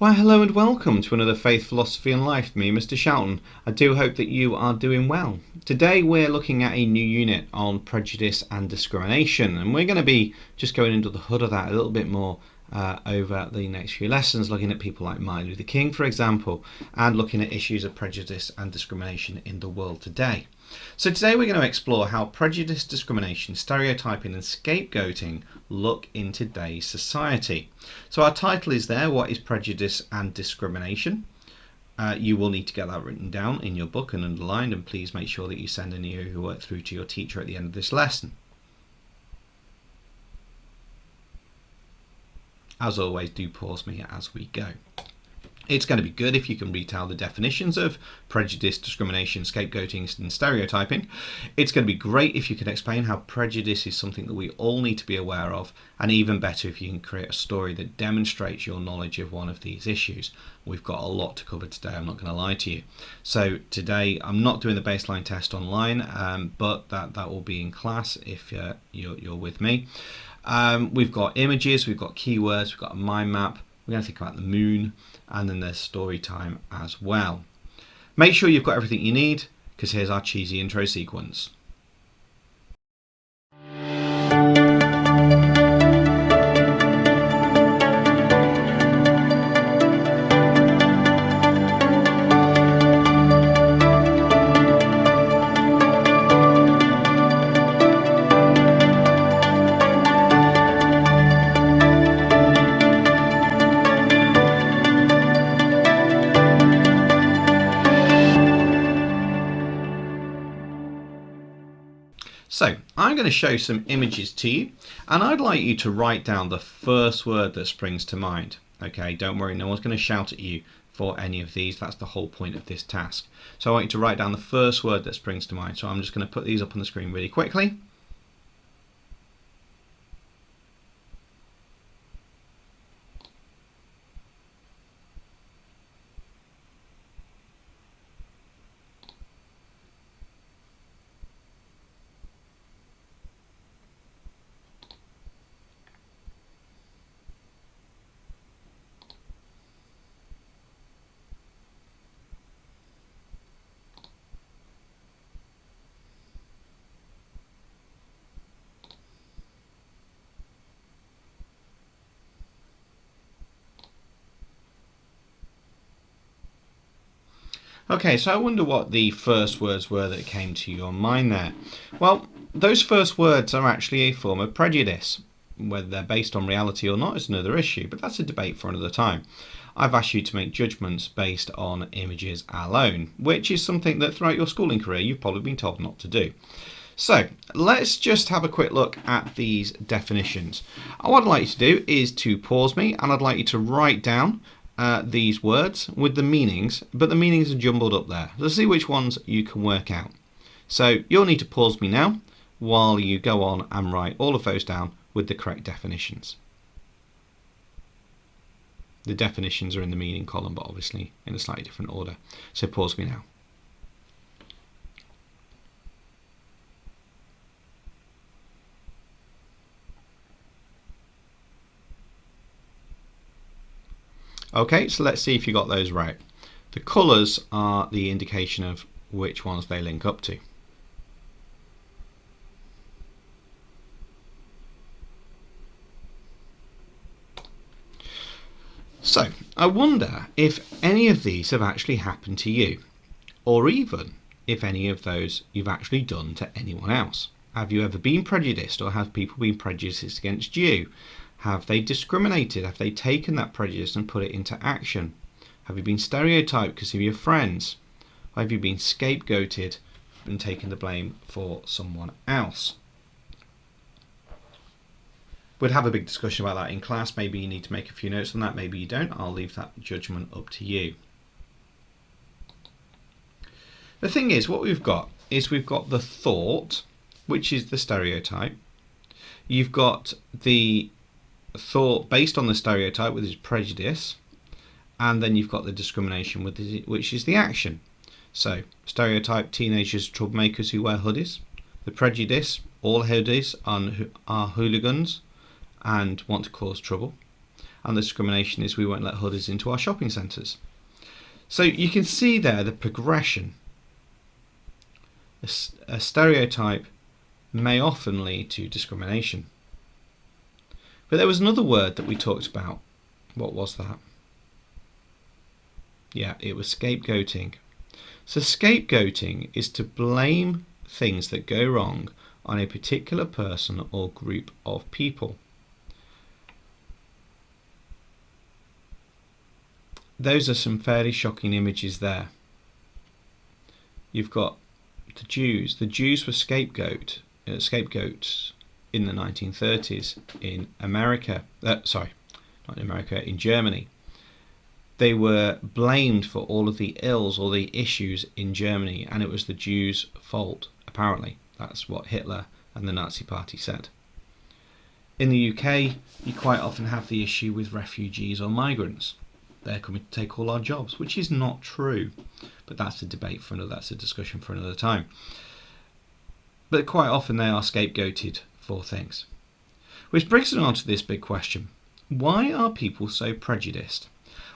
Why, hello and welcome to another Faith, Philosophy and Life. Me, Mr. Shelton. I do hope that you are doing well. Today we're looking at a new unit on prejudice and discrimination, and we're going to be just going into the hood of that a little bit more over the next few lessons, looking at people like Martin Luther King, for example, and looking at issues of prejudice and discrimination in the world today. So today we're going to explore how prejudice, discrimination, stereotyping and scapegoating look in today's society. So our title is there, what is prejudice and discrimination? You will need to get that written down in your book and underlined, and please make sure that you send any of your work through to your teacher at the end of this lesson. As always, do pause me as we go. It's going to be good if you can retell the definitions of prejudice, discrimination, scapegoating and stereotyping. It's going to be great if you can explain how prejudice is something that we all need to be aware of, and even better if you can create a story that demonstrates your knowledge of one of these issues. We've got a lot to cover today, I'm not going to lie to you. So today I'm not doing the baseline test online, but that will be in class if you're with me. We've got images, we've got keywords, we've got a mind map. We're going to think about the moon, and then there's story time as well. Make sure you've got everything you need, because here's our cheesy intro sequence. So I'm going to show some images to you, and I'd like you to write down the first word that springs to mind. Okay, don't worry, no one's going to shout at you for any of these. That's the whole point of this task. So I want you to write down the first word that springs to mind. So I'm just going to put these up on the screen really quickly. Okay, so I wonder what the first words were that came to your mind there. Well, those first words are actually a form of prejudice. Whether they're based on reality or not is another issue, but that's a debate for another time. I've asked you to make judgments based on images alone, which is something that throughout your schooling career you've probably been told not to do. So let's just have a quick look at these definitions. What I'd like you to do is to pause me, and I'd like you to write down these words with the meanings, but the meanings are jumbled up there. Let's see which ones you can work out. So you'll need to pause me now while you go on and write all of those down with the correct definitions. The definitions are in the meaning column, but obviously in a slightly different order. So pause me now. Okay, so let's see if you got those right. The colours are the indication of which ones they link up to. So, I wonder if any of these have actually happened to you, or even if any of those you've actually done to anyone else. Have you ever been prejudiced, or have people been prejudiced against you? Have they discriminated? Have they taken that prejudice and put it into action? Have you been stereotyped because of your friends? Or have you been scapegoated and taken the blame for someone else? We'd have a big discussion about that in class. Maybe you need to make a few notes on that, maybe you don't. I'll leave that judgment up to you. The thing is, what we've got is we've got the thought, which is the stereotype. You've got the thought based on the stereotype, which is prejudice, and then you've got the discrimination, which is the action. So, stereotype, teenagers, troublemakers who wear hoodies. The prejudice, all hoodies are hooligans and want to cause trouble. and the discrimination is we won't let hoodies into our shopping centres. So you can see there the progression. A stereotype may often lead to discrimination. But there was another word that we talked about. What was that? Yeah, it was scapegoating. So scapegoating is to blame things that go wrong on a particular person or group of people. Those are some fairly shocking images there. You've got the Jews. The Jews were scapegoats in the 1930s in America. In Germany. They were blamed for all of the ills or the issues in Germany, and it was the Jews' fault, apparently. That's what Hitler and the Nazi Party said. In the UK, you quite often have the issue with refugees or migrants. They're coming to take all our jobs, which is not true. But that's a discussion for another time. But quite often they are scapegoated for things. Which brings us on to this big question. Why are people so prejudiced?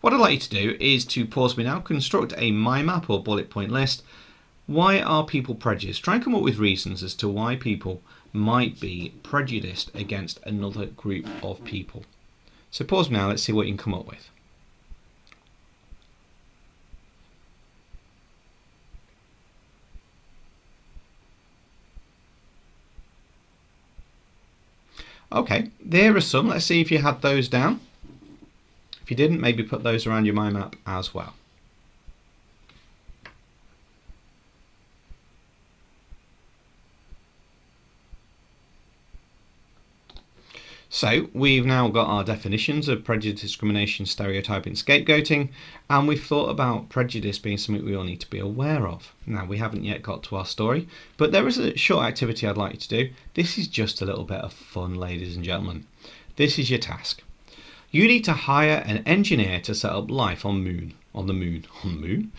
What I'd like you to do is to pause me now, construct a mind map or bullet point list. Why are people prejudiced? Try and come up with reasons as to why people might be prejudiced against another group of people. So pause me now, let's see what you can come up with. Okay, there are some. Let's see if you had those down. If you didn't, maybe put those around your mind map as well. So we've now got our definitions of prejudice, discrimination, stereotyping, scapegoating, and we've thought about prejudice being something we all need to be aware of. Now, we haven't yet got to our story, but there is a short activity I'd like you to do. This is just a little bit of fun, ladies and gentlemen. This is your task. You need to hire an engineer to set up life on the moon.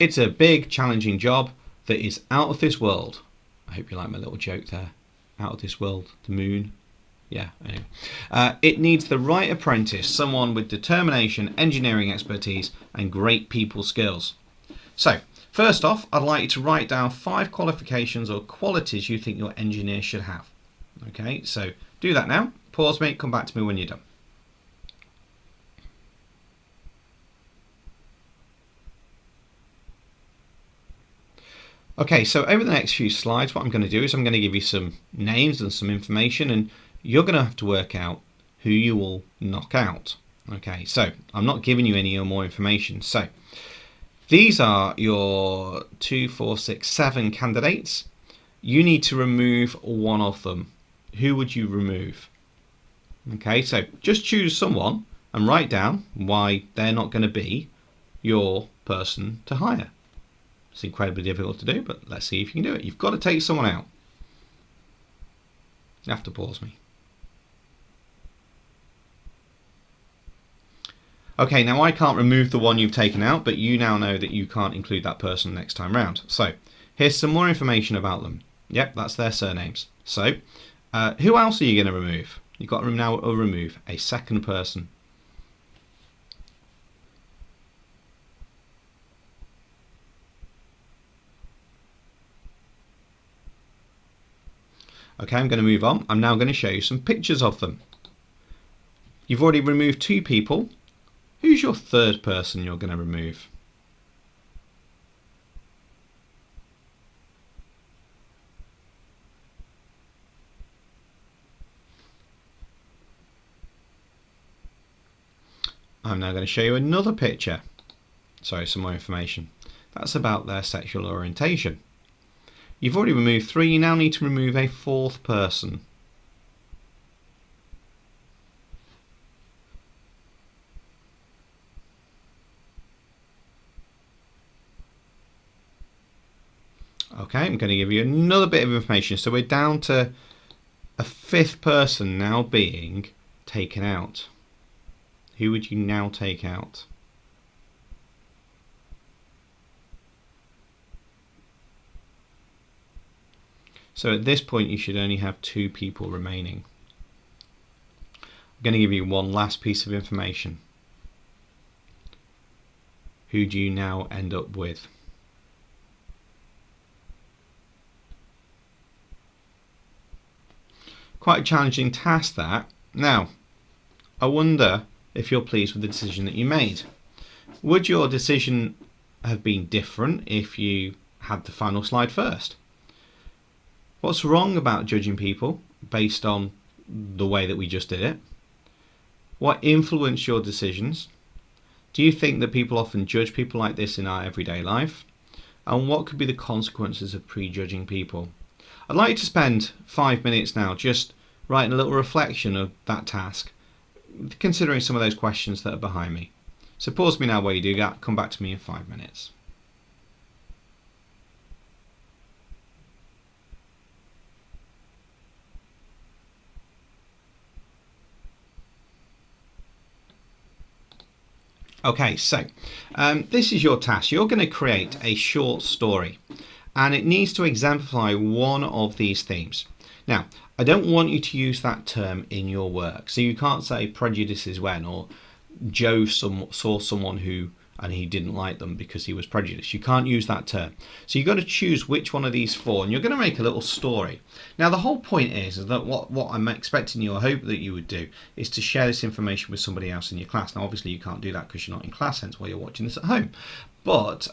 It's a big, challenging job that is out of this world. I hope you like my little joke there. Out of this world, the moon. Yeah, anyway. It needs the right apprentice, someone with determination, engineering expertise, and great people skills. So, first off, I'd like you to write down 5 qualifications or qualities you think your engineer should have. Okay, so do that now. Pause me, come back to me when you're done. Okay, so over the next few slides, what I'm going to do is I'm going to give you some names and some information, and you're going to have to work out who you will knock out. Okay, so I'm not giving you any more information. So these are your 2, 4, 6, 7 candidates. You need to remove one of them. Who would you remove? Okay, so just choose someone and write down why they're not going to be your person to hire. It's incredibly difficult to do, but let's see if you can do it. You've got to take someone out. You have to pause me. Okay, now I can't remove the one you've taken out, but you now know that you can't include that person next time round. So here's some more information about them. Yep, that's their surnames. So who else are you going to remove? You've got to now remove a second person. Okay, I'm going to move on. I'm now going to show you some pictures of them. You've already removed 2 people. Who's your third person you're going to remove? I'm now going to show you another picture. Sorry, some more information. That's about their sexual orientation. You've already removed 3, you now need to remove a 4th person. Okay, I'm going to give you another bit of information. So we're down to a 5th person now being taken out. Who would you now take out? So at this point you should only have 2 people remaining. I'm going to give you one last piece of information. Who do you now end up with? Quite a challenging task, that. Now, I wonder if you're pleased with the decision that you made. Would your decision have been different if you had the final slide first? What's wrong about judging people based on the way that we just did it? What influenced your decisions? Do you think that people often judge people like this in our everyday life? And what could be the consequences of prejudging people? I'd like you to spend 5 minutes now just writing a little reflection of that task, considering some of those questions that are behind me. So pause me now while you do that. Come back to me in 5 minutes. Okay, so this is your task. You're going to create a short story, and it needs to exemplify one of these themes. Now, I don't want you to use that term in your work, so you can't say prejudice is when, or Joe saw someone who and he didn't like them because he was prejudiced. You can't use that term. So you've got to choose which one of these four, and you're going to make a little story. Now, the whole point is that what I'm expecting you, I hope that you would do, is to share this information with somebody else in your class. Now, obviously, you can't do that because you're not in class, hence why you're watching this at home. But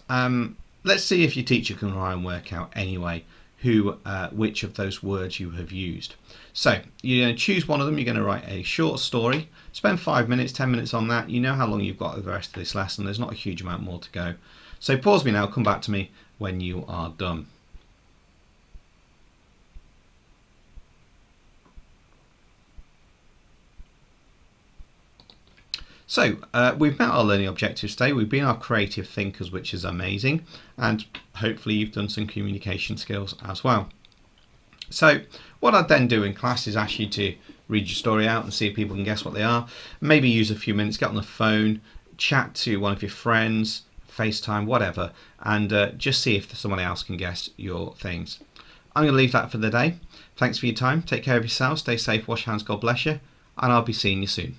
let's see if your teacher can try and work out anyway which of those words you have used. So you're going to choose one of them. You're going to write a short story. Spend 5 minutes, 10 minutes on that. You know how long you've got with the rest of this lesson. There's not a huge amount more to go. So pause me now. Come back to me when you are done. So we've met our learning objectives today. We've been our creative thinkers, which is amazing. And hopefully you've done some communication skills as well. So what I'd then do in class is ask you to read your story out and see if people can guess what they are. Maybe use a few minutes, get on the phone, chat to one of your friends, FaceTime, whatever, and just see if someone else can guess your things. I'm going to leave that for the day. Thanks for your time. Take care of yourself. Stay safe. Wash hands. God bless you. And I'll be seeing you soon.